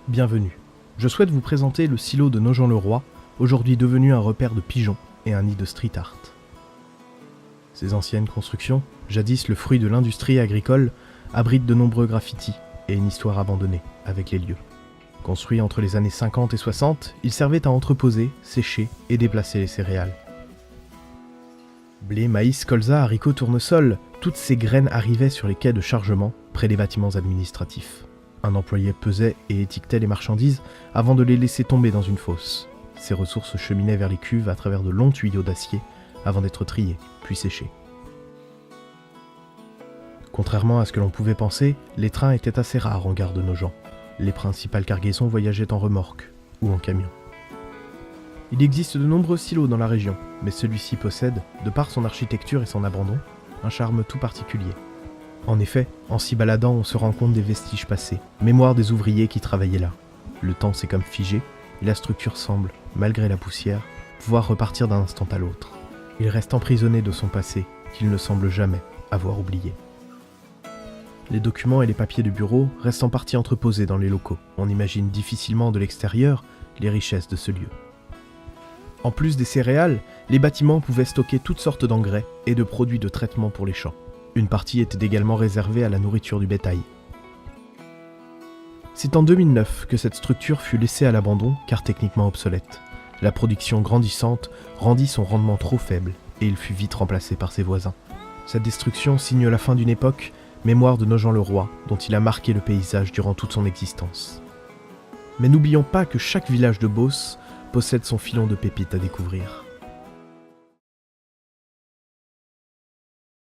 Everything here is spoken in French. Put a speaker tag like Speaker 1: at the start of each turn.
Speaker 1: Bienvenue. Je souhaite vous présenter le silo de Nogent-le-Roi, aujourd'hui devenu un repère de pigeons et un nid de street art. Ces anciennes constructions, jadis le fruit de l'industrie agricole, abritent de nombreux graffitis et une histoire abandonnée avec les lieux. Construits entre les années 50 et 60, ils servaient à entreposer, sécher et déplacer les céréales. Blé, maïs, colza, haricots, tournesol, toutes ces graines arrivaient sur les quais de chargement près des bâtiments administratifs. Un employé pesait et étiquetait les marchandises avant de les laisser tomber dans une fosse. Ces ressources cheminaient vers les cuves à travers de longs tuyaux d'acier avant d'être triées, puis séchées. Contrairement à ce que l'on pouvait penser, les trains étaient assez rares en gare de Nogent. Les principales cargaisons voyageaient en remorque ou en camion. Il existe de nombreux silos dans la région, mais celui-ci possède, de par son architecture et son abandon, un charme tout particulier. En effet, en s'y baladant, on se rend compte des vestiges passés, mémoire des ouvriers qui travaillaient là. Le temps s'est comme figé, et la structure semble, malgré la poussière, pouvoir repartir d'un instant à l'autre. Il reste emprisonné de son passé, qu'il ne semble jamais avoir oublié. Les documents et les papiers de bureau restent en partie entreposés dans les locaux. On imagine difficilement de l'extérieur les richesses de ce lieu. En plus des céréales, les bâtiments pouvaient stocker toutes sortes d'engrais et de produits de traitement pour les champs. Une partie était également réservée à la nourriture du bétail. C'est en 2009 que cette structure fut laissée à l'abandon car techniquement obsolète. La production grandissante rendit son rendement trop faible et il fut vite remplacé par ses voisins. Cette destruction signe la fin d'une époque, mémoire de Nogent-le-Roi, dont il a marqué le paysage durant toute son existence. Mais n'oublions pas que chaque village de Beauce possède son filon de pépites à découvrir.